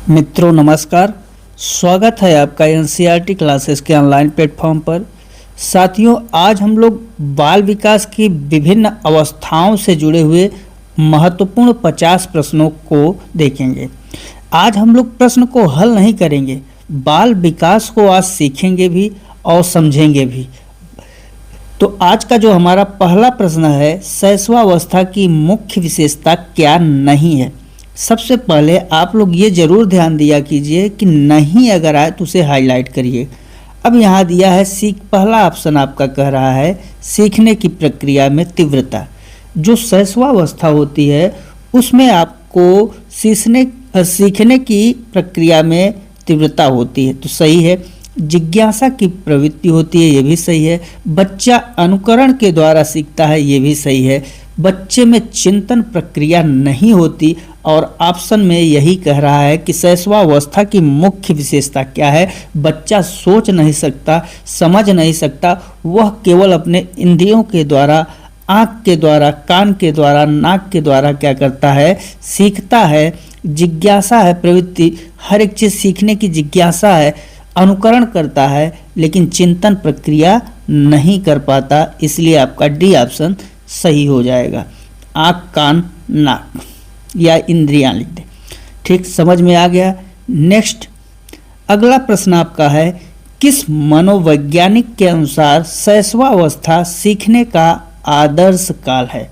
मित्रों नमस्कार। स्वागत है आपका एनसीईआरटी क्लासेस के ऑनलाइन प्लेटफॉर्म पर। साथियों, आज हम लोग बाल विकास की विभिन्न अवस्थाओं से जुड़े हुए महत्वपूर्ण 50 प्रश्नों को देखेंगे। आज हम लोग प्रश्न को हल नहीं करेंगे, बाल विकास को आज सीखेंगे भी और समझेंगे भी। तो आज का जो हमारा पहला प्रश्न है, शैशवावस्था की मुख्य विशेषता क्या नहीं है। सबसे पहले आप लोग ये जरूर ध्यान दिया कीजिए कि नहीं अगर आए तो उसे हाईलाइट करिए। अब यहाँ दिया है पहला ऑप्शन आपका कह रहा है सीखने की प्रक्रिया में तीव्रता। जो शैशवावस्था होती है उसमें आपको सीखने की प्रक्रिया में तीव्रता होती है, तो सही है। जिज्ञासा की प्रवृत्ति होती है, ये भी सही है। बच्चा अनुकरण के द्वारा सीखता है, ये भी सही है। बच्चे में चिंतन प्रक्रिया नहीं होती, और ऑप्शन में यही कह रहा है कि शैशवावस्था की मुख्य विशेषता क्या है। बच्चा सोच नहीं सकता, समझ नहीं सकता, वह केवल अपने इंद्रियों के द्वारा, आँख के द्वारा, कान के द्वारा, नाक के द्वारा क्या करता है, सीखता है। जिज्ञासा है प्रवृत्ति, हर एक चीज़ सीखने की जिज्ञासा है, अनुकरण करता है, लेकिन चिंतन प्रक्रिया नहीं कर पाता। इसलिए आपका डी ऑप्शन सही हो जाएगा। आँख, कान, नाक या इंद्रियां लिख दें। ठीक, समझ में आ गया। नेक्स्ट अगला प्रश्न आपका है, किस मनोवैज्ञानिक के अनुसार शैशवावस्था सीखने का आदर्श काल है।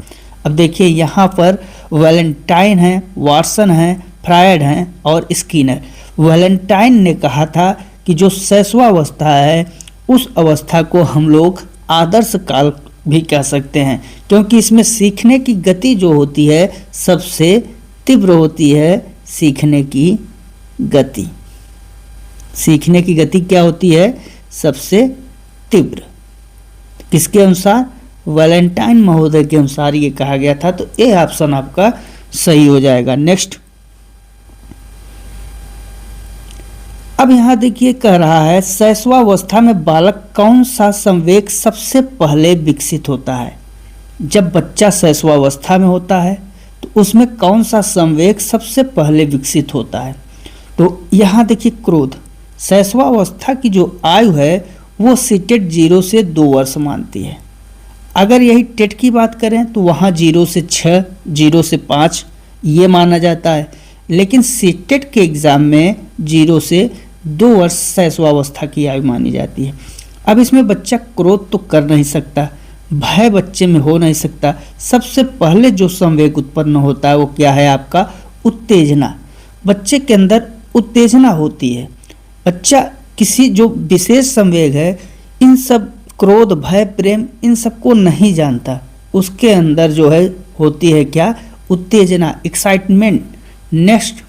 अब देखिए यहाँ पर वैलेंटाइन है, वाटसन है, फ्रायड हैं और स्किनर। वैलेंटाइन ने कहा था कि जो शैशवावस्था है उस अवस्था को हम लोग आदर्श काल भी कह सकते हैं, क्योंकि इसमें सीखने की गति जो होती है सबसे तीव्र होती है। सीखने की गति, सीखने की गति क्या होती है, सबसे तीव्र। किसके अनुसार, वैलेंटाइन महोदय के अनुसार ये कहा गया था, तो ये ऑप्शन आपका सही हो जाएगा। नेक्स्ट अब यहाँ देखिए कह रहा है शैशवावस्था में बालक कौन सा संवेग सबसे पहले विकसित होता है। जब बच्चा शैशवावस्था में होता है तो उसमें कौन सा संवेग सबसे पहले विकसित होता है। तो यहाँ देखिए क्रोध। शैशवावस्था की जो आयु है वो सीटेट 0 से 2 वर्ष मानती है। अगर यही टेट की बात करें तो वहाँ 0 से 6, 0 से 5 ये माना जाता है, लेकिन सीटेट के एग्ज़ाम में 0 से 2 वर्ष शैशवावस्था की आयु मानी जाती है। अब इसमें बच्चा क्रोध तो कर नहीं सकता, भय बच्चे में हो नहीं सकता। सबसे पहले जो संवेग उत्पन्न होता है वो क्या है आपका, उत्तेजना। बच्चे के अंदर उत्तेजना होती है। बच्चा किसी जो विशेष संवेग है, इन सब क्रोध, भय, प्रेम, इन सबको नहीं जानता। उसके अंदर जो है होती है क्या, उत्तेजना, एक्साइटमेंट। नेक्स्ट,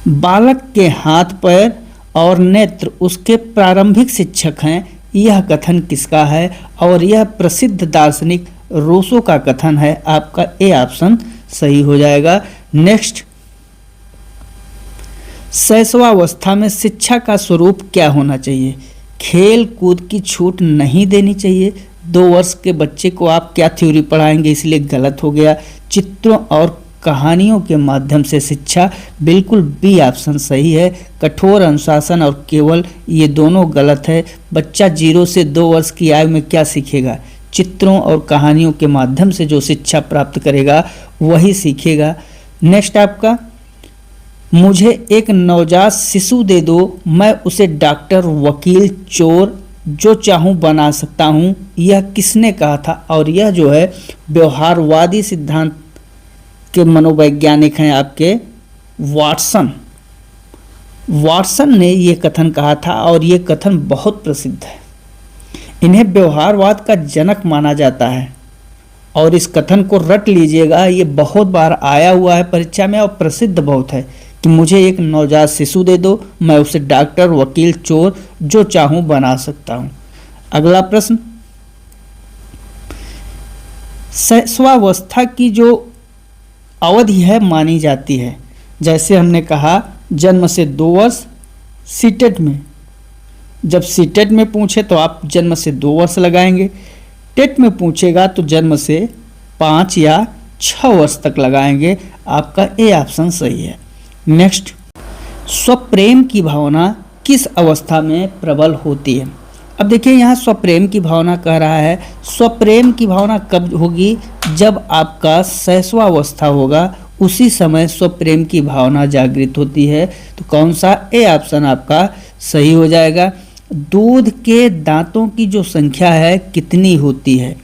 बालक के हाथ, पैर और नेत्र उसके प्रारंभिक शिक्षक हैं। यह कथन किसका है, और यह प्रसिद्ध दार्शनिक रूसो का कथन है। आपका ए ऑप्शन सही हो जाएगा। नेक्स्ट, शैशवावस्था में शिक्षा का स्वरूप क्या होना चाहिए। खेल कूद की छूट नहीं देनी चाहिए। 2 वर्ष के बच्चे को आप क्या थ्योरी पढ़ाएंगे, इसलिए गलत हो गया। चित्रों और कहानियों के माध्यम से शिक्षा, बिल्कुल बी ऑप्शन सही है। कठोर अनुशासन और केवल, ये दोनों गलत है। बच्चा 0 से 2 वर्ष की आयु में क्या सीखेगा, चित्रों और कहानियों के माध्यम से जो शिक्षा प्राप्त करेगा वही सीखेगा। नेक्स्ट आपका, मुझे एक नवजात शिशु दे दो, मैं उसे डॉक्टर, वकील, चोर जो चाहूँ बना सकता हूँ। यह किसने कहा था, और यह जो है व्यवहारवादी सिद्धांत के मनोवैज्ञानिक हैं आपके वाटसन। वाटसन ने ये कथन कहा था, और ये कथन बहुत प्रसिद्ध है। इन्हें व्यवहारवाद का जनक माना जाता है, और इस कथन को रट लीजिएगा, ये बहुत बार आया हुआ है परीक्षा में और प्रसिद्ध बहुत है कि मुझे एक नवजात शिशु दे दो, मैं उसे डॉक्टर, वकील, चोर जो चाहूँ बना सकता हूँ। अगला प्रश्न, शैशवावस्था की जो अवधि है मानी जाती है, जैसे हमने कहा जन्म से 2 वर्ष। सीटेट में जब सीटेट में पूछे तो आप जन्म से 2 वर्ष लगाएंगे। टेट में पूछेगा तो जन्म से 5 या 6 वर्ष तक लगाएंगे। आपका ए ऑप्शन सही है। नेक्स्ट, स्वप्रेम की भावना किस अवस्था में प्रबल होती है? अब देखिए यहाँ स्वप्रेम की भावना कह रहा है। स्वप्रेम की भावना कब होगी? जब आपका शैशवावस्था होगा, उसी समय स्वप्रेम की भावना जागृत होती है। तो कौन सा? ए ऑप्शन आपका सही हो जाएगा। दूध के दांतों की जो संख्या है कितनी होती है?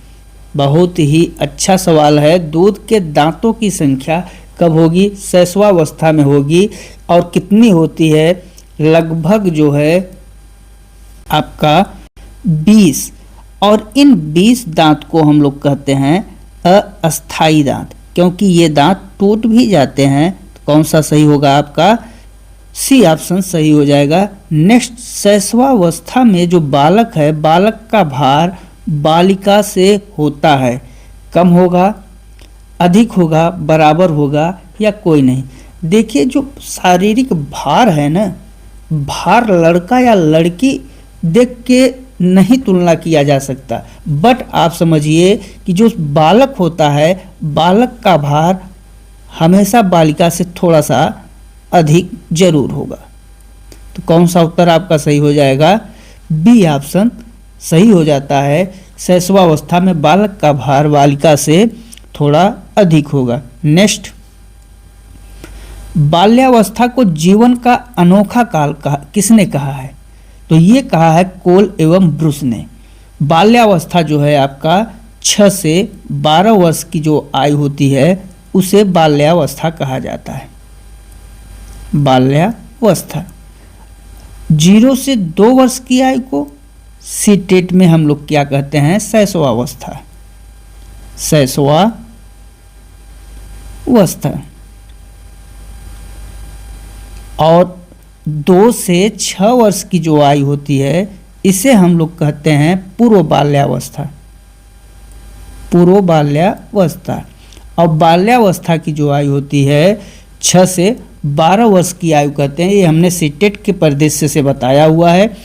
बहुत ही अच्छा सवाल है। दूध के दांतों की संख्या कब होगी? शैशवावस्था में होगी। और कितनी होती है? लगभग जो है आपका 20। और इन 20 दांत को हम लोग कहते हैं अस्थाई दांत, क्योंकि ये दांत टूट भी जाते हैं। तो कौन सा सही होगा आपका? सी ऑप्शन सही हो जाएगा। नेक्स्ट, शैशवावस्था में जो बालक है, बालक का भार बालिका से होता है, कम होगा, अधिक होगा, बराबर होगा या कोई नहीं? देखिए जो शारीरिक भार है ना, भार लड़का या लड़की देख के नहीं तुलना किया जा सकता, बट आप समझिए कि जो बालक होता है, बालक का भार हमेशा बालिका से थोड़ा सा अधिक जरूर होगा। तो कौन सा उत्तर आपका सही हो जाएगा? बी ऑप्शन सही हो जाता है। शैशवावस्था में बालक का भार बालिका से थोड़ा अधिक होगा। नेक्स्ट, बाल्यावस्था को जीवन का अनोखा काल किसने कहा है? तो ये कहा है कोल एवं ब्रुस ने। बाल्यावस्था जो है आपका 6 से 12 वर्ष की जो आयु होती है उसे बाल्यावस्था कहा जाता है। बाल्यावस्था 0 से 2 वर्ष की आयु को सीटेट में हम लोग क्या कहते हैं? शैशवावस्था। शैशवावस्था। और 2 से 6 वर्ष की जो आयु होती है इसे हम लोग कहते हैं पूर्व बाल्यावस्था। पूर्व बाल्यावस्था। और बाल्यावस्था की जो आयु होती है 6 से 12 वर्ष की आयु कहते हैं। ये हमने सीटेट के परिदृश्य से बताया हुआ है।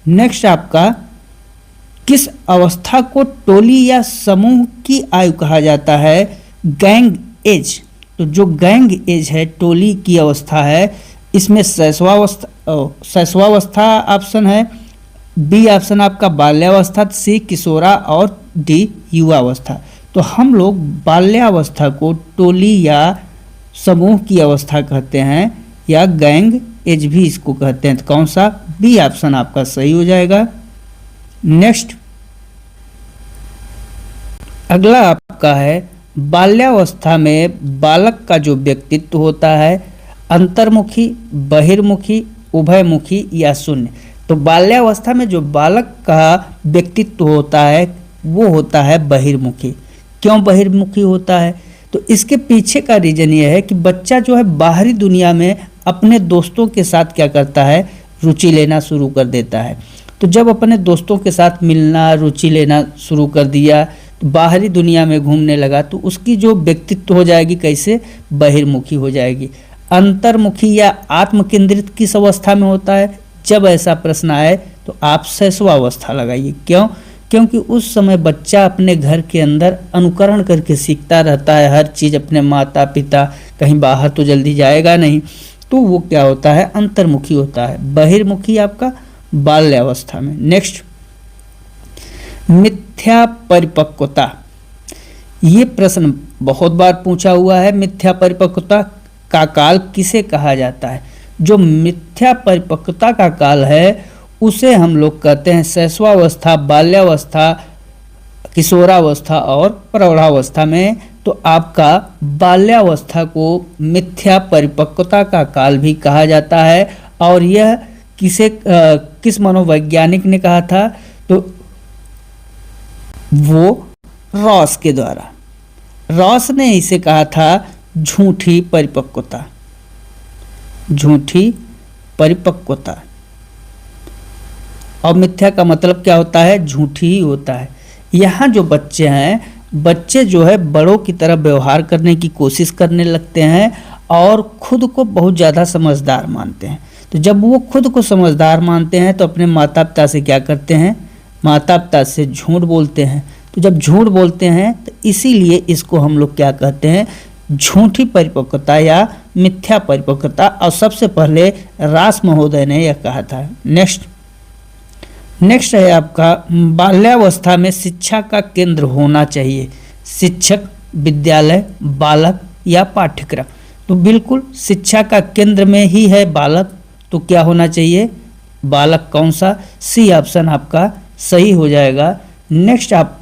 नेक्स्ट आपका, किस अवस्था को टोली या समूह की आयु कहा जाता है? Gang as. तो जो गैंग एज है, टोली की अवस्था है, इसमें शैशवावस्था ऑप्शन है, बी ऑप्शन आपका बाल्यावस्था, सी किशोरा और डी युवावस्था। तो हम लोग बाल्यावस्था को टोली या समूह की अवस्था कहते हैं या गैंग एज भी इसको कहते हैं। तो कौन सा? बी ऑप्शन आपका सही हो जाएगा। नेक्स्ट, अगला आपका है बाल्यावस्था में बालक का जो व्यक्तित्व होता है अंतर्मुखी, बहिर्मुखी, उभयमुखी या शून्य। तो बाल्यावस्था में जो बालक का व्यक्तित्व होता है वो होता है बहिर्मुखी। क्यों बहिर्मुखी होता है? तो इसके पीछे का रीजन ये है कि बच्चा जो है बाहरी दुनिया में अपने दोस्तों के साथ क्या करता है? रुचि लेना शुरू कर देता है। तो जब अपने दोस्तों के साथ मिलना, रुचि लेना शुरू कर दिया, तो बाहरी दुनिया में घूमने लगा, तो उसकी जो व्यक्तित्व हो जाएगी कैसे? बहिर्मुखी हो जाएगी। अंतर्मुखी या आत्मकेंद्रित किस अवस्था में होता है? जब ऐसा प्रश्न आए तो आप शैशवावस्था लगाइए। क्यों? क्योंकि उस समय बच्चा अपने घर के अंदर अनुकरण करके सीखता रहता है हर चीज़ अपने माता पिता, कहीं बाहर तो जल्दी जाएगा नहीं, तो वो क्या होता है? अंतर्मुखी होता है। बहिर्मुखी आपका बाल्यावस्था में। नेक्स्ट, मिथ्या परिपक्वता। ये प्रश्न बहुत बार पूछा हुआ है। मिथ्या परिपक्वता का काल किसे कहा जाता है? जो मिथ्या परिपक्वता का काल है उसे हम लोग कहते हैं शैशवावस्था, बाल्यावस्था, किशोरावस्था और प्रौढ़ावस्था में। तो आपका बाल्यावस्था को मिथ्या परिपक्वता का काल भी कहा जाता है। और यह किस मनोवैज्ञानिक ने कहा था? तो वो रॉस के द्वारा। रॉस ने इसे कहा था झूठी परिपक्वता। झूठी परिपक्वता। और मिथ्या का मतलब क्या होता है? झूठी ही होता है। यहाँ जो बच्चे हैं, बच्चे जो है बड़ों की तरह व्यवहार करने की कोशिश करने लगते हैं और खुद को बहुत ज़्यादा समझदार मानते हैं। तो जब वो खुद को समझदार मानते हैं तो अपने माता पिता से क्या करते हैं? माता पिता से झूठ बोलते हैं। तो जब झूठ बोलते हैं तो इसीलिए इसको हम लोग क्या कहते हैं? झूठी परिपक्वता या मिथ्या परिपक्वता, और सबसे पहले रास महोदय ने यह कहा था। नेक्स्ट है आपका बाल्यावस्था में शिक्षा का केंद्र होना चाहिए, शिक्षक, विद्यालय, बालक या पाठ्यक्रम। तो बिल्कुल शिक्षा का केंद्र में ही है बालक, तो क्या होना चाहिए, बालक। कौन सा, सी ऑप्शन आपका सही हो जाएगा। नेक्स्ट आप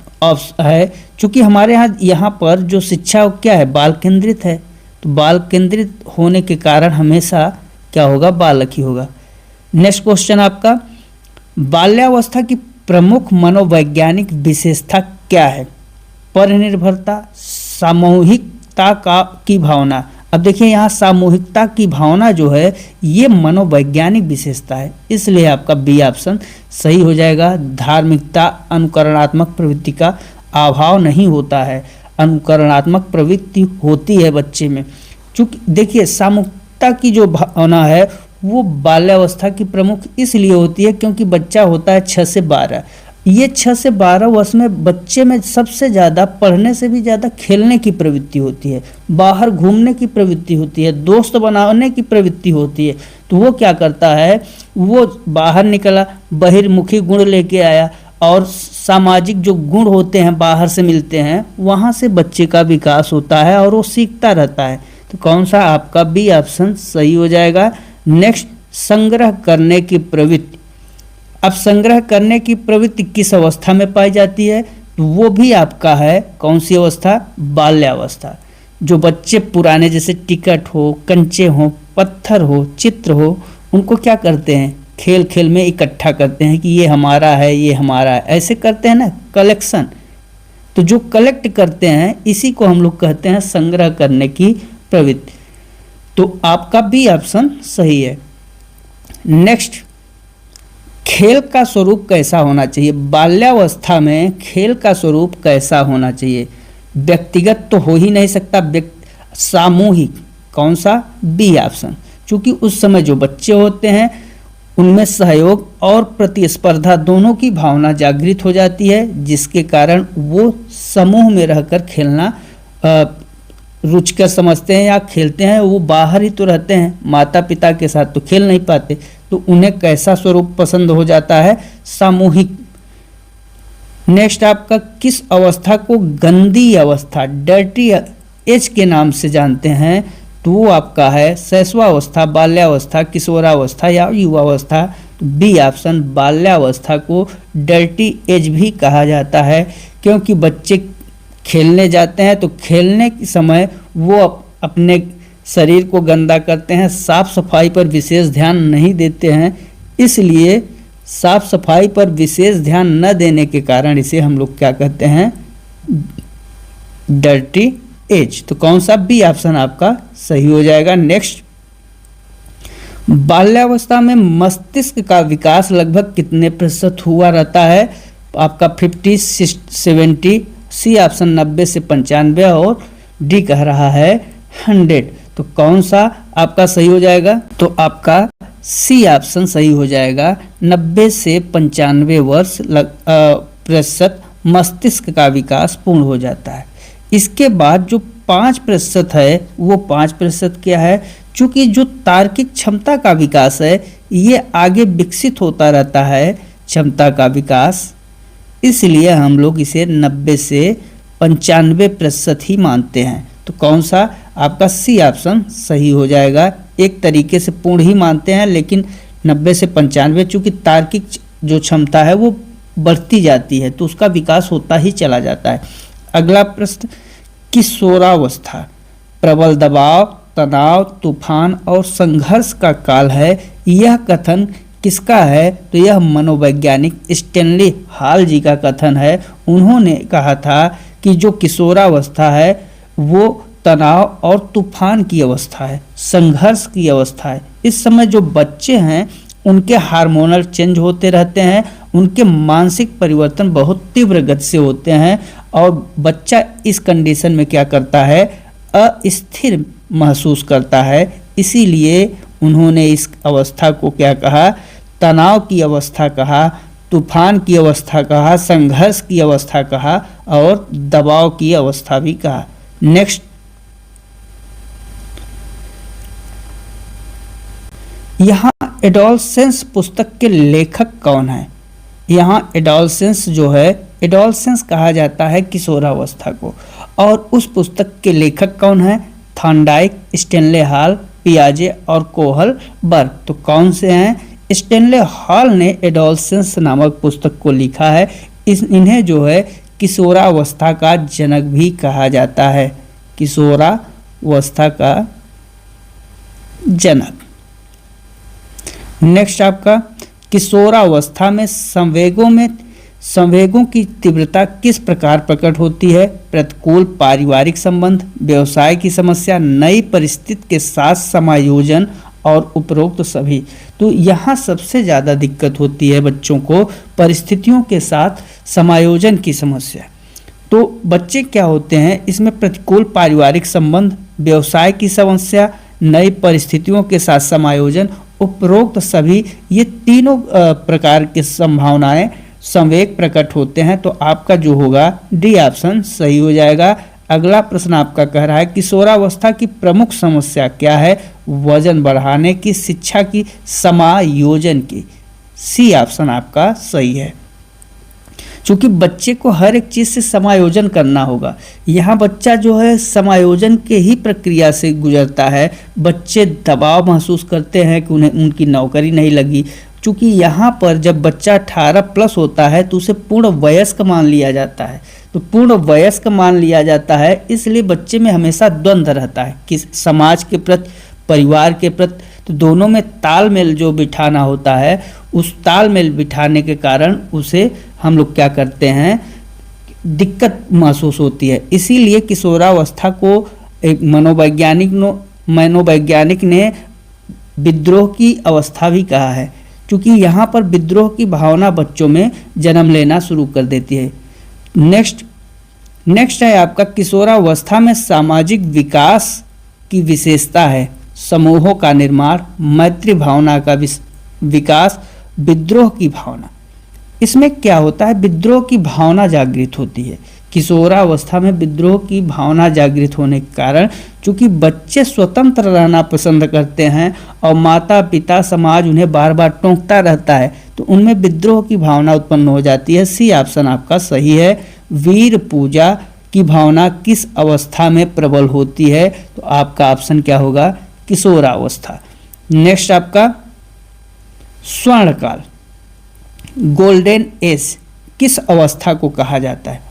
है, चूंकि हमारे यहाँ पर जो शिक्षा वो क्या है, बाल केंद्रित है, तो बाल केंद्रित होने के कारण हमेशा क्या होगा, बालक ही होगा। नेक्स्ट क्वेश्चन आपका, बाल्यावस्था की प्रमुख मनोवैज्ञानिक विशेषता क्या है, परनिर्भरता, सामूहिकता की भावना। अब देखिए यहाँ सामूहिकता की भावना जो है ये मनोवैज्ञानिक विशेषता है, इसलिए आपका बी ऑप्शन सही हो जाएगा। धार्मिकता, अनुकरणात्मक प्रवृत्ति का अभाव नहीं होता है, अनुकरणात्मक प्रवृत्ति होती है बच्चे में। चूँकि देखिए सामूहिकता की जो भावना है वो बाल्यावस्था की प्रमुख इसलिए होती है क्योंकि बच्चा होता है 6 से 12, ये 6 से 12 वर्ष में बच्चे में सबसे ज़्यादा पढ़ने से भी ज़्यादा खेलने की प्रवृत्ति होती है, बाहर घूमने की प्रवृत्ति होती है, दोस्त बनाने की प्रवृत्ति होती है। तो वो क्या करता है, वो बाहर निकला, बहिर्मुखी गुण लेके आया, और सामाजिक जो गुण होते हैं बाहर से मिलते हैं, वहाँ से बच्चे का विकास होता है और वो सीखता रहता है। तो कौन सा, आपका बी ऑप्शन सही हो जाएगा। नेक्स्ट, संग्रह करने की प्रवृत्ति। अब संग्रह करने की प्रवृत्ति किस अवस्था में पाई जाती है, तो वो भी आपका है कौन सी अवस्था, बाल्यावस्था। जो बच्चे पुराने जैसे टिकट हो, कंचे हो, पत्थर हो, चित्र हो, उनको क्या करते हैं, खेल खेल में इकट्ठा करते हैं कि ये हमारा है, ये हमारा है, ऐसे करते हैं ना, कलेक्शन। तो जो कलेक्ट करते हैं इसी को हम लोग कहते हैं संग्रह करने की प्रवृत्ति। तो आपका बी ऑप्शन सही है। नेक्स्ट, खेल का स्वरूप कैसा होना चाहिए, बाल्यावस्था में खेल का स्वरूप कैसा होना चाहिए। व्यक्तिगत तो हो ही नहीं सकता, सामूहिक। कौन सा, बी ऑप्शन। क्योंकि उस समय जो बच्चे होते हैं उनमें सहयोग और प्रतिस्पर्धा दोनों की भावना जागृत हो जाती है, जिसके कारण वो समूह में रहकर खेलना रुचिकर समझते हैं या खेलते हैं। वो बाहर ही तो रहते हैं, माता पिता के साथ तो खेल नहीं पाते, तो उन्हें कैसा स्वरूप पसंद हो जाता है, सामूहिक। नेक्स्ट आपका, किस अवस्था को गंदी अवस्था, डर्टी एज के नाम से जानते हैं, तो वो आपका है शैशवावस्था, बाल्यावस्था, किशोरावस्था या युवावस्था। तो बी ऑप्शन, बाल्यावस्था को डर्टी एज भी कहा जाता है, क्योंकि बच्चे खेलने जाते हैं तो खेलने के समय वो अपने शरीर को गंदा करते हैं, साफ सफाई पर विशेष ध्यान नहीं देते हैं, इसलिए साफ सफाई पर विशेष ध्यान न देने के कारण इसे हम लोग क्या कहते हैं, डर्टी एज। तो कौन सा, बी ऑप्शन आपका सही हो जाएगा। नेक्स्ट, बाल्यावस्था में मस्तिष्क का विकास लगभग कितने प्रतिशत हुआ रहता है, आपका 50-70, सी ऑप्शन 90 से 95, और डी कह रहा है 100। तो कौन सा आपका सही हो जाएगा, तो आपका सी ऑप्शन सही हो जाएगा। 90 से 95 वर्ष प्रतिशत मस्तिष्क का विकास पूर्ण हो जाता है। इसके बाद जो 5% है वो 5% क्या है, चूंकि जो तार्किक क्षमता का विकास है ये आगे विकसित होता रहता है, क्षमता का विकास, इसलिए हम लोग इसे 90 से 95% ही मानते हैं। तो कौन सा, आपका सी ऑप्शन सही हो जाएगा। एक तरीके से पूर्ण ही मानते हैं, लेकिन 90 से 95 चूँकि तार्किक जो क्षमता है वो बढ़ती जाती है तो उसका विकास होता ही चला जाता है। अगला प्रश्न, किशोरावस्था प्रबल दबाव, तनाव, तूफान और संघर्ष का काल है, यह कथन किसका है, तो यह मनोवैज्ञानिक स्टैनली हॉल जी का कथन है। उन्होंने कहा था कि जो किशोरावस्था है वो तनाव और तूफान की अवस्था है, संघर्ष की अवस्था है। इस समय जो बच्चे हैं उनके हार्मोनल चेंज होते रहते हैं, उनके मानसिक परिवर्तन बहुत तीव्र गति से होते हैं और बच्चा इस कंडीशन में क्या करता है, अस्थिर महसूस करता है। इसीलिए उन्होंने इस अवस्था को क्या कहा, तनाव की अवस्था कहा, तूफान की अवस्था कहा, संघर्ष की अवस्था कहा और दबाव की अवस्था भी कहा। नेक्स्ट, यहाँ एडोलसेंस पुस्तक के लेखक कौन है? यहाँ एडोलसेंस जो है, एडोलसेंस कहा जाता है किशोरावस्था को। और उस पुस्तक के लेखक कौन है? थॉर्नडाइक, स्टेनले हॉल, पियाजे और कोहल बर्ग। तो कौन से हैं? स्टेनले हॉल ने एडोलसेंस नामक पुस्तक को लिखा है। इन्हें जो है किशोरावस्था का जनक भी कहा जाता है, किशोरावस्था का जनक। नेक्स्ट आपका, किशोरावस्था में संवेगों की तीव्रता किस प्रकार प्रकट होती है? प्रतिकूल पारिवारिक संबंध, व्यवसाय की समस्या, नई परिस्थिति के साथ समायोजन और उपरोक्त सभी। तो यहाँ सबसे ज़्यादा दिक्कत होती है बच्चों को परिस्थितियों के साथ समायोजन की समस्या। तो बच्चे क्या होते हैं इसमें? प्रतिकूल पारिवारिक संबंध, व्यवसाय की समस्या, नई परिस्थितियों के साथ समायोजन, उपरोक्त सभी, ये तीनों प्रकार की संभावनाएं संवेग प्रकट होते हैं। तो आपका जो होगा डी ऑप्शन सही हो जाएगा। अगला प्रश्न आपका कह रहा है किशोरावस्था की प्रमुख समस्या क्या है? वजन बढ़ाने की, शिक्षा की, समायोजन की। सी ऑप्शन आपका सही है। क्योंकि बच्चे को हर एक चीज़ से समायोजन करना होगा। यहाँ बच्चा जो है समायोजन के ही प्रक्रिया से गुजरता है। बच्चे दबाव महसूस करते हैं कि उन्हें उनकी नौकरी नहीं लगी। चूँकि यहाँ पर जब बच्चा 18+ होता है तो उसे पूर्ण वयस्क मान लिया जाता है। तो पूर्ण वयस्क मान लिया जाता है, इसलिए बच्चे में हमेशा द्वंद्व रहता है कि समाज के प्रति, परिवार के प्रति। तो दोनों में तालमेल जो बिठाना होता है, उस तालमेल बिठाने के कारण उसे हम लोग क्या करते हैं, दिक्कत महसूस होती है। इसीलिए किशोरावस्था को एक मनोवैज्ञानिक ने विद्रोह की अवस्था भी कहा है, क्योंकि यहाँ पर विद्रोह की भावना बच्चों में जन्म लेना शुरू कर देती है। नेक्स्ट है आपका किशोरावस्था में सामाजिक विकास की विशेषता है समूहों का निर्माण, मैत्री भावना का विकास, विद्रोह की भावना। इसमें क्या होता है? विद्रोह की भावना जागृत होती है। किशोरावस्था में विद्रोह की भावना जागृत होने के कारण, चूंकि बच्चे स्वतंत्र रहना पसंद करते हैं और माता पिता समाज उन्हें बार बार टोकता रहता है, तो उनमें विद्रोह की भावना उत्पन्न हो जाती है। सी ऑप्शन आपका सही है। वीर पूजा की भावना किस अवस्था में प्रबल होती है? तो आपका ऑप्शन क्या होगा? किशोरावस्था। नेक्स्ट आपका स्वर्णकाल, गोल्डन एज किस अवस्था को कहा जाता है?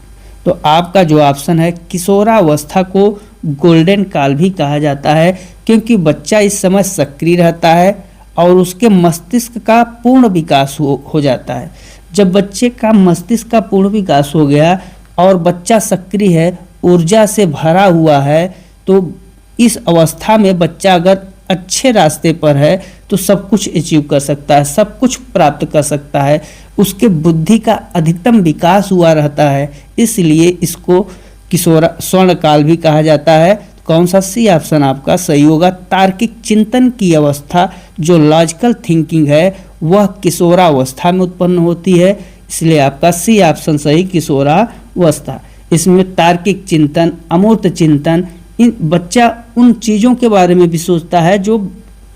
तो आपका जो ऑप्शन है किशोरावस्था को गोल्डन काल भी कहा जाता है, क्योंकि बच्चा इस समय सक्रिय रहता है और उसके मस्तिष्क का पूर्ण विकास हो जाता है। जब बच्चे का मस्तिष्क का पूर्ण विकास हो गया और बच्चा सक्रिय है, ऊर्जा से भरा हुआ है, तो इस अवस्था में बच्चा अगर अच्छे रास्ते पर है तो सब कुछ अचीव कर सकता है, सब कुछ प्राप्त कर सकता है। उसके बुद्धि का अधिकतम विकास हुआ रहता है, इसलिए इसको स्वर्ण काल भी कहा जाता है। कौन सा? सी ऑप्शन आपका सही होगा। तार्किक चिंतन की अवस्था जो लॉजिकल थिंकिंग है वह किशोरावस्था में उत्पन्न होती है, इसलिए आपका सी ऑप्शन सही, किशोरावस्था। इसमें तार्किक चिंतन, अमूर्त चिंतन, बच्चा उन चीज़ों के बारे में भी सोचता है जो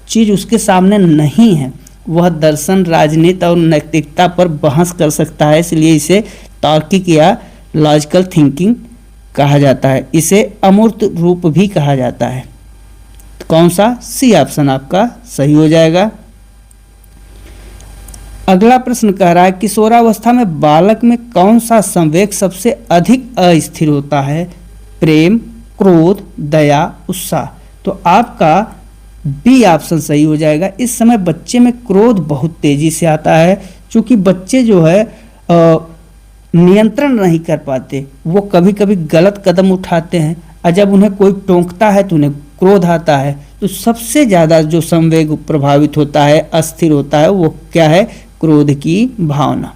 चीज़ उसके सामने नहीं है। वह दर्शन, राजनीति और नैतिकता पर बहस कर सकता है, इसलिए इसे तार्किक या लॉजिकल थिंकिंग कहा जाता है। इसे अमूर्त रूप भी कहा जाता है। तो कौन सा? सी ऑप्शन आपका सही हो जाएगा। अगला प्रश्न कह रहा है किशोरावस्था में बालक में कौन सा संवेग सबसे अधिक अस्थिर होता है? प्रेम, क्रोध, दया, उत्साह। तो आपका बी ऑप्शन सही हो जाएगा। इस समय बच्चे में क्रोध बहुत तेजी से आता है, क्योंकि बच्चे जो है नियंत्रण नहीं कर पाते, वो कभी कभी गलत कदम उठाते हैं, और जब उन्हें कोई टोकता है तो उन्हें क्रोध आता है। तो सबसे ज़्यादा जो संवेग प्रभावित होता है, अस्थिर होता है, वो क्या है? क्रोध की भावना।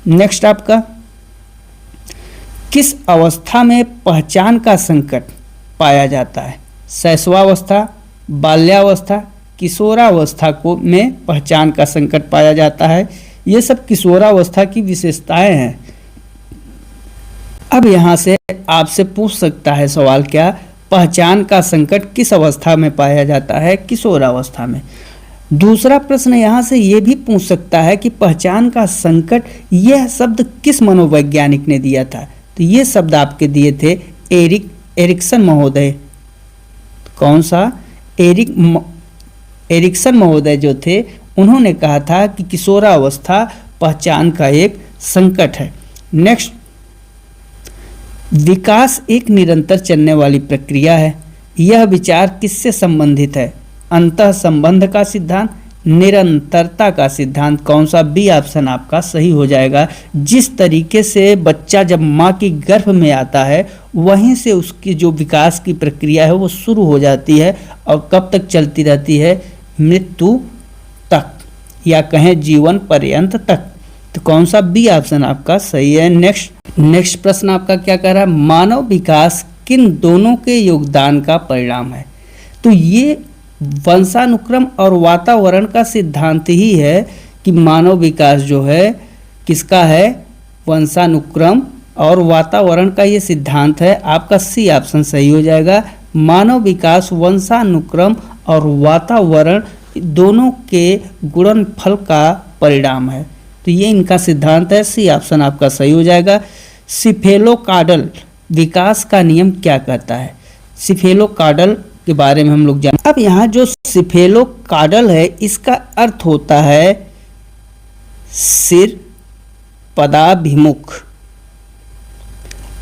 नेक्स्ट आपका किस अवस्था में पहचान का संकट पाया जाता है? शैशवावस्था, बाल्यावस्था, किशोरावस्था को में पहचान का संकट पाया जाता है। ये सब किशोरावस्था की विशेषताएं हैं। अब यहाँ से आपसे पूछ सकता है सवाल, क्या पहचान का संकट किस अवस्था में पाया जाता है? किशोरावस्था में। दूसरा प्रश्न यहाँ से ये भी पूछ सकता है कि पहचान का संकट, यह शब्द किस मनोवैज्ञानिक ने दिया था? तो ये शब्द आपके दिए थे एरिक्सन महोदय। कौन सा? एरिक्सन महोदय जो थे, उन्होंने कहा था कि किशोरावस्था पहचान का एक संकट है। नेक्स्ट, विकास एक निरंतर चलने वाली प्रक्रिया है। यह विचार किससे संबंधित है? अंतः संबंध का सिद्धांत, निरंतरता का सिद्धांत। कौन सा? बी ऑप्शन आपका सही हो जाएगा। जिस तरीके से बच्चा जब माँ की गर्भ में आता है, वहीं से उसकी जो विकास की प्रक्रिया है वो शुरू हो जाती है और कब तक चलती रहती है? मृत्यु तक, या कहें जीवन पर्यंत तक। तो कौन सा? बी ऑप्शन आपका सही है। नेक्स्ट प्रश्न आपका क्या कह रहा है? मानव विकास किन दोनों के योगदान का परिणाम है? तो ये वंशानुक्रम और वातावरण का सिद्धांत ही है कि मानव विकास जो है किसका है? वंशानुक्रम और वातावरण का ये सिद्धांत है। आपका सी ऑप्शन सही हो जाएगा। मानव विकास वंशानुक्रम और वातावरण दोनों के गुणनफल का परिणाम है। तो ये इनका सिद्धांत है। सी ऑप्शन आपका सही हो जाएगा। सिफेलोकार्डल विकास का नियम क्या कहता है? सिफेलोकार्डल के बारे में हम लोग जान। अब यहाँ जो सिफेलोकार्डल है, इसका अर्थ होता है सिर पदाभिमुख।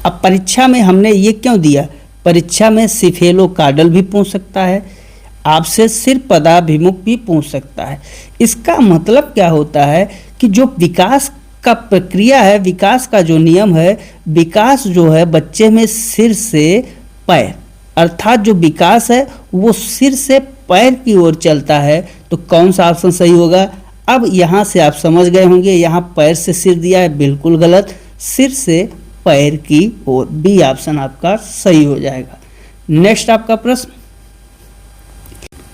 अब परीक्षा में हमने ये क्यों दिया? परीक्षा में सिफेलोकार्डल भी पूछ सकता है, आपसे सिर पदाभिमुख भी पूछ सकता है। इसका मतलब क्या होता है कि जो विकास का प्रक्रिया है, विकास का जो नियम है, विकास जो है बच्चे में सिर से पैर, अर्थात जो विकास है वो सिर से पैर की ओर चलता है। तो कौन सा ऑप्शन सही होगा? अब यहाँ से आप समझ गए होंगे, यहाँ पैर से सिर दिया है, बिल्कुल गलत। सिर से पैर की ओर, बी ऑप्शन आपका सही हो जाएगा। नेक्स्ट आपका प्रश्न,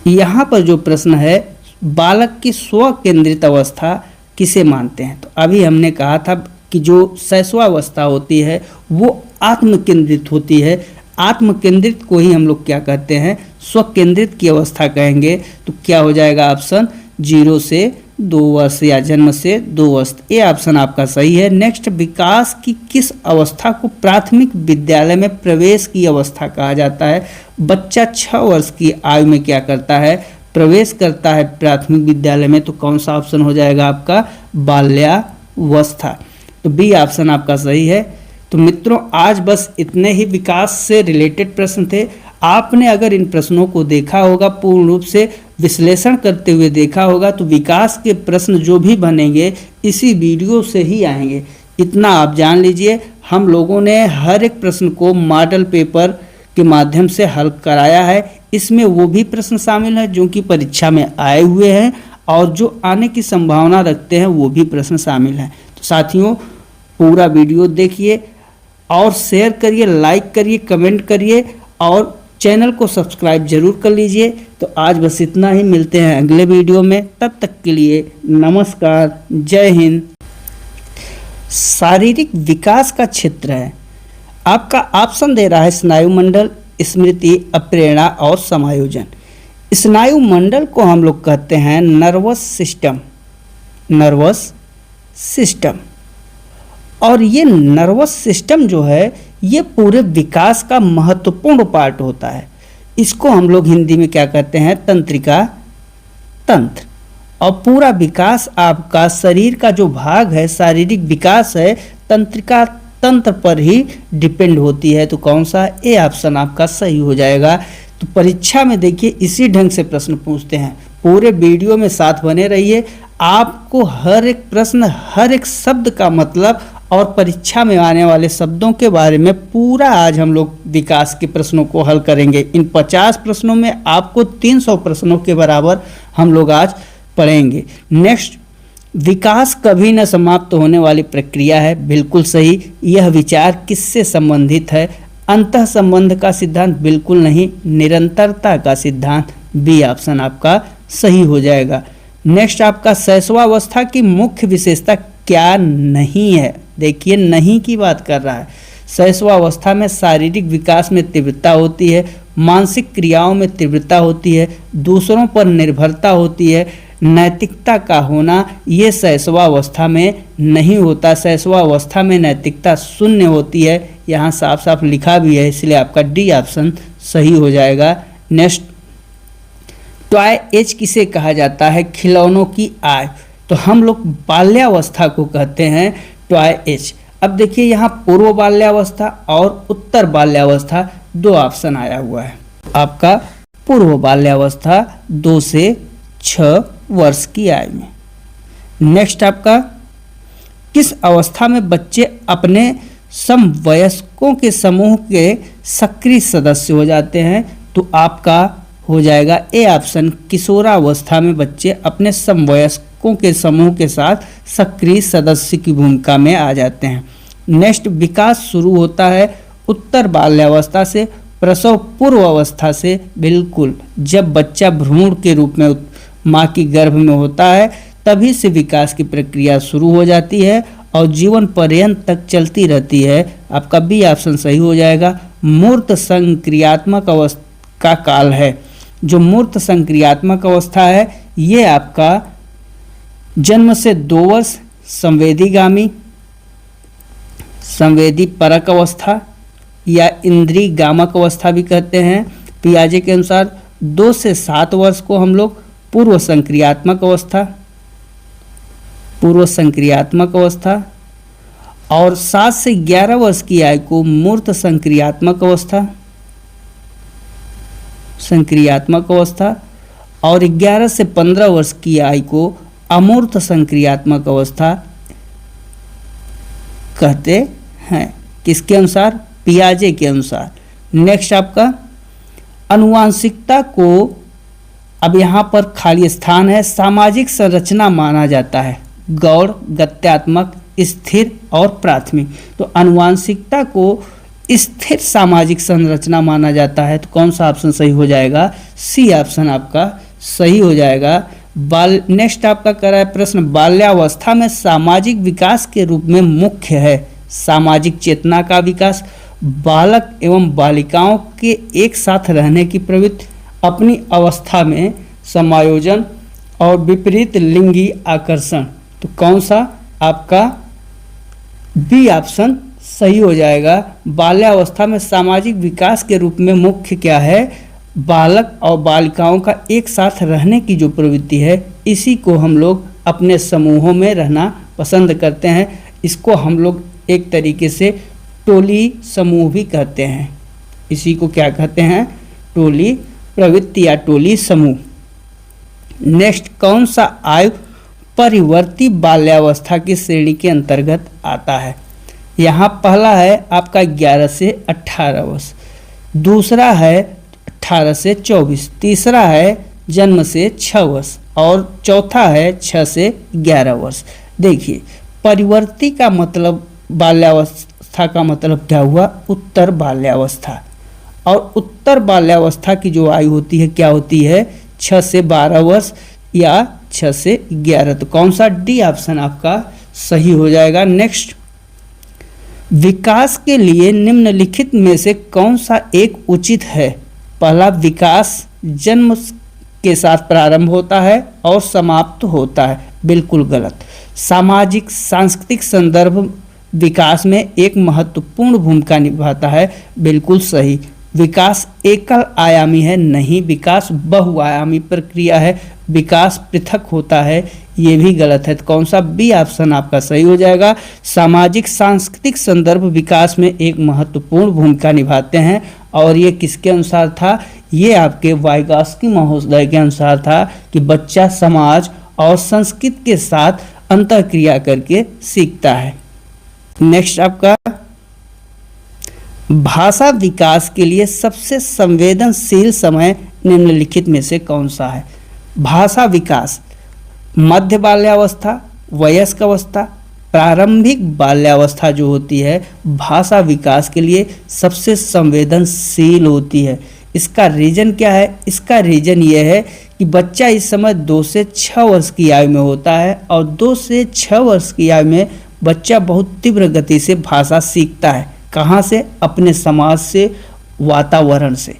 यहाँ पर जो प्रश्न है, बालक की स्व केंद्रित अवस्था किसे मानते हैं? तो अभी हमने कहा था कि जो शैशवावस्था होती है वो आत्म केंद्रित होती है। आत्म केंद्रित को ही हम लोग क्या कहते हैं? स्व केंद्रित की अवस्था कहेंगे। तो क्या हो जाएगा ऑप्शन? 0 से 2 वर्ष या जन्म से 2 वर्ष। ये ऑप्शन आपका सही है। नेक्स्ट, विकास की किस अवस्था को प्राथमिक विद्यालय में प्रवेश की अवस्था कहा जाता है? बच्चा 6 वर्ष की आयु में क्या करता है? प्रवेश करता है प्राथमिक विद्यालय में। तो कौन सा ऑप्शन हो जाएगा आपका? बाल्यावस्था। तो बी ऑप्शन आपका सही है। तो मित्रों, आज बस इतने ही विकास से रिलेटेड प्रश्न थे। आपने अगर इन प्रश्नों को देखा होगा, पूर्ण रूप से विश्लेषण करते हुए देखा होगा, तो विकास के प्रश्न जो भी बनेंगे इसी वीडियो से ही आएंगे। इतना आप जान लीजिए, हम लोगों ने हर एक प्रश्न को मॉडल पेपर के माध्यम से हल कराया है। इसमें वो भी प्रश्न शामिल हैं जो कि परीक्षा में आए हुए हैं और जो आने की संभावना रखते हैं, वो भी प्रश्न शामिल हैं। तो साथियों, पूरा वीडियो देखिए और शेयर करिए, लाइक करिए, कमेंट करिए और चैनल को सब्सक्राइब जरूर कर लीजिए। तो आज बस इतना ही, मिलते हैं अगले वीडियो में। तब तक के लिए नमस्कार, जय हिंद। शारीरिक विकास का क्षेत्र है, आपका ऑप्शन दे रहा है स्नायु मंडल, स्मृति, अप्रेरणा और समायोजन। स्नायु मंडल को हम लोग कहते हैं नर्वस सिस्टम। नर्वस सिस्टम, और ये नर्वस सिस्टम जो है ये पूरे विकास का महत्वपूर्ण पार्ट होता है। इसको हम लोग हिंदी में क्या कहते हैं? तंत्रिका तंत्र। और पूरा विकास आपका शरीर का जो भाग है, शारीरिक विकास है, तंत्रिका तंत्र पर ही डिपेंड होती है। तो कौन सा? ए ऑप्शन आपका सही हो जाएगा। तो परीक्षा में देखिए इसी ढंग से प्रश्न पूछते हैं। पूरे वीडियो में साथ बने रहिए, आपको हर एक प्रश्न, हर एक शब्द का मतलब और परीक्षा में आने वाले शब्दों के बारे में पूरा आज हम लोग विकास के प्रश्नों को हल करेंगे। इन 50 प्रश्नों में आपको 300 प्रश्नों के बराबर हम लोग आज पढ़ेंगे। नेक्स्ट, विकास कभी न समाप्त होने वाली प्रक्रिया है, बिल्कुल सही। यह विचार किससे संबंधित है? अंतः संबंध का सिद्धांत, बिल्कुल नहीं। निरंतरता का सिद्धांत, बी ऑप्शन आपका सही हो जाएगा। नेक्स्ट, आपका शैशवावस्था की मुख्य विशेषता क्या नहीं है? देखिए, नहीं की बात कर रहा है। शैशवावस्था में शारीरिक विकास में तीव्रता होती है, मानसिक क्रियाओं में तीव्रता होती है, दूसरों पर निर्भरता होती है, नैतिकता का होना ये शैशवावस्था में नहीं होता। शैशवावस्था में नैतिकता शून्य होती है, यहाँ साफ साफ लिखा भी है, इसलिए आपका डी ऑप्शन सही हो जाएगा। नेक्स्ट, टॉय एज किसे कहा जाता है? खिलौनों की आय। तो हम लोग बाल्यावस्था को कहते हैं टॉय एज। अब देखिए यहाँ पूर्व बाल्यावस्था और उत्तर बाल्यावस्था दो ऑप्शन आया हुआ है। आपका पूर्व बाल्यावस्था 2 से 6 वर्ष की आयु में। नेक्स्ट, आपका किस अवस्था में बच्चे अपने समवयस्कों के समूह के सक्रिय सदस्य हो जाते हैं? तो आपका हो जाएगा ए ऑप्शन, किशोरावस्था में बच्चे अपने समवयस्कों के समूह के साथ सक्रिय सदस्य की भूमिका में आ जाते हैं। नेक्स्ट, विकास शुरू होता है उत्तर बाल्यावस्था से, प्रसव पूर्व अवस्था से। बिल्कुल, जब बच्चा भ्रूण के रूप में माँ की गर्भ में होता है तभी से विकास की प्रक्रिया शुरू हो जाती है और जीवन पर्यंत तक चलती रहती है। आपका बी ऑप्शन सही हो जाएगा। मूर्त संक्रियात्मक अवस्था का काल है। जो मूर्त संक्रियात्मक अवस्था है ये आपका जन्म से 2 वर्ष, संवेदीगामी, संवेदी परक अवस्था या इंद्रिय गामक अवस्था भी कहते हैं। पियाजे के अनुसार 2 से 7 वर्ष को हम लोग पूर्व संक्रियात्मक अवस्था, पूर्व संक्रियात्मक अवस्था, और 7 से 11 वर्ष की आयु को मूर्त संक्रियात्मक अवस्था, संक्रियात्मक अवस्था, और 11 से 15 वर्ष की आयु को अमूर्त संक्रियात्मक अवस्था कहते हैं। किसके अनुसार? पियाजे के अनुसार। नेक्स्ट, आपका अनुवांशिकता को, अब यहाँ पर खाली स्थान है, सामाजिक संरचना माना जाता है। गौड़, गत्यात्मक, स्थिर और प्राथमिक। तो अनुवांशिकता को स्थिर सामाजिक संरचना माना जाता है। तो कौन सा ऑप्शन सही हो जाएगा? सी ऑप्शन आपका सही हो जाएगा। नेक्स्ट आपका कर रहा है प्रश्न, बाल्यावस्था में सामाजिक विकास के रूप में मुख्य है सामाजिक चेतना का विकास, बालक एवं बालिकाओं के एक साथ रहने की प्रवृत्ति, अपनी अवस्था में समायोजन और विपरीत लिंगी आकर्षण। तो कौन सा आपका बी ऑप्शन सही हो जाएगा। बाल्यावस्था में सामाजिक विकास के रूप में मुख्य क्या है? बालक और बालिकाओं का एक साथ रहने की जो प्रवृत्ति है, इसी को हम लोग अपने समूहों में रहना पसंद करते हैं। इसको हम लोग एक तरीके से टोली समूह भी कहते हैं। इसी को क्या कहते हैं? टोली प्रवृत्ति या टोली समूह। नेक्स्ट, कौन सा आयु परिवर्ती बाल्यावस्था की श्रेणी के अंतर्गत आता है? यहाँ पहला है आपका 11 से 18 वर्ष, दूसरा है 18 से 24, तीसरा है जन्म से 6 वर्ष और चौथा है 6 से 11 वर्ष। देखिए, परिवर्ती का मतलब बाल्यावस्था का मतलब क्या हुआ? उत्तर बाल्यावस्था। और उत्तर बाल्यावस्था की जो आयु होती है क्या होती है? 6 से 12 वर्ष या 6 से 11। तो कौन सा डी ऑप्शन आपका सही हो जाएगा। नेक्स्ट, विकास के लिए निम्नलिखित में से कौन सा एक उचित है? पहला, विकास जन्म के साथ प्रारंभ होता है और समाप्त होता है। बिल्कुल गलत। सामाजिक सांस्कृतिक संदर्भ विकास में एक महत्वपूर्ण भूमिका निभाता है। बिल्कुल सही। विकास एकल आयामी है, नहीं, विकास बहुआयामी प्रक्रिया है, विकास पृथक होता है, ये भी गलत है। तो कौन सा बी ऑप्शन आपका सही हो जाएगा। सामाजिक सांस्कृतिक संदर्भ विकास में एक महत्वपूर्ण भूमिका निभाते हैं। और ये किसके अनुसार था? ये आपके वाइगॉस्की महोदय के अनुसार था कि बच्चा समाज और संस्कृति के साथ अंतःक्रिया करके सीखता है। नेक्स्ट, आपका भाषा विकास के लिए सबसे संवेदनशील समय निम्नलिखित में से कौन सा है? भाषा विकास मध्य बाल्यावस्था, वयस्क अवस्था, प्रारंभिक बाल्यावस्था जो होती है भाषा विकास के लिए सबसे संवेदनशील होती है। इसका रीजन क्या है? इसका रीजन ये है कि बच्चा इस समय 2 से 6 वर्ष की आयु में होता है और 2 से 6 वर्ष की आयु में बच्चा बहुत तीव्र गति से भाषा सीखता है। कहाँ से? अपने समाज से, वातावरण से।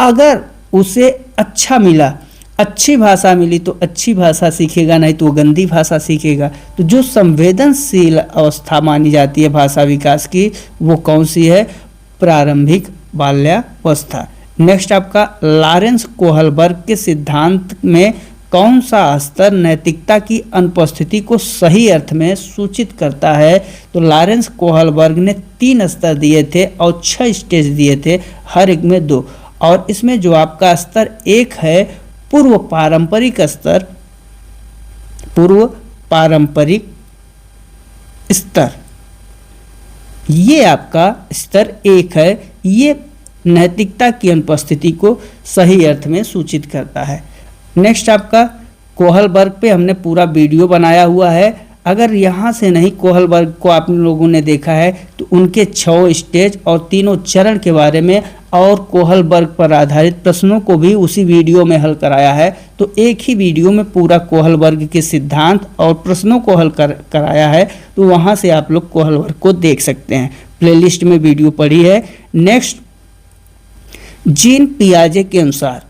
अगर उसे अच्छा मिला अच्छी भाषा मिली तो अच्छी भाषा सीखेगा, नहीं तो वो गंदी भाषा सीखेगा। तो जो संवेदनशील अवस्था मानी जाती है भाषा विकास की, वो कौन सी है? प्रारंभिक बाल्यावस्था। नेक्स्ट आपका लॉरेंस कोहलबर्ग के सिद्धांत में कौन सा स्तर नैतिकता की अनुपस्थिति को सही अर्थ में सूचित करता है? तो लॉरेंस कोहलबर्ग ने 3 स्तर दिए थे और 6 स्टेज दिए थे, हर एक में 2। और इसमें जो आपका स्तर 1 है पूर्व पारंपरिक स्तर, पूर्व पारंपरिक स्तर, ये आपका स्तर 1 है। ये नैतिकता की अनुपस्थिति को सही अर्थ में सूचित करता है। नेक्स्ट आपका कोहलबर्ग पे हमने पूरा वीडियो बनाया हुआ है। अगर यहाँ से नहीं कोहलबर्ग को आप लोगों ने देखा है तो उनके 6 स्टेज और 3 चरण के बारे में और कोहलबर्ग पर आधारित प्रश्नों को भी उसी वीडियो में हल कराया है। तो एक ही वीडियो में पूरा कोहलबर्ग के सिद्धांत और प्रश्नों को हल कराया है। तो वहाँ से आप लोग कोहलबर्ग को देख सकते हैं, प्लेलिस्ट में वीडियो पड़ी है। नेक्स्ट, जीन पियाजे के अनुसार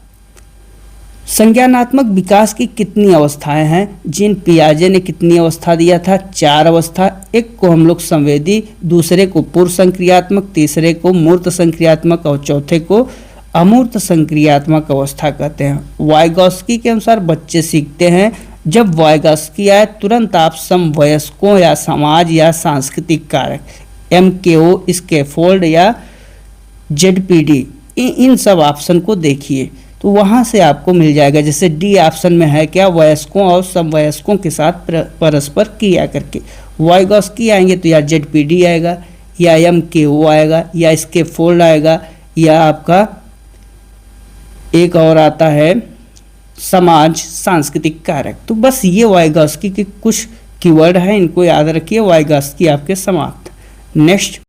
संज्ञानात्मक विकास की कितनी अवस्थाएं हैं? जीन पियाजे ने कितनी अवस्था दिया था? 4 अवस्था। एक को हम लोग संवेदी, दूसरे को पूर्व संक्रियात्मक, तीसरे को मूर्त संक्रियात्मक और चौथे को अमूर्त संक्रियात्मक अवस्था कहते हैं। वाइगॉस्की के अनुसार बच्चे सीखते हैं जब वाइगॉस्की आए तुरंत आप समवयस्कों या समाज या सांस्कृतिक कारक, MKO, स्कैफोल्ड या ZPD, इन सब ऑप्शन को देखिए तो वहाँ से आपको मिल जाएगा। जैसे डी ऑप्शन में है क्या? वयस्कों और समवयस्कों के साथ परस्पर क्रिया करके। वाइगॉस्की आएंगे तो या ZPD आएगा या MKO आएगा या स्कैफोल्ड आएगा या आपका एक और आता है समाज सांस्कृतिक कारक। तो बस ये वाइगॉस्की के कुछ कीवर्ड हैं, इनको याद रखिए। वाइगॉस्की आपके समाप्त। नेक्स्ट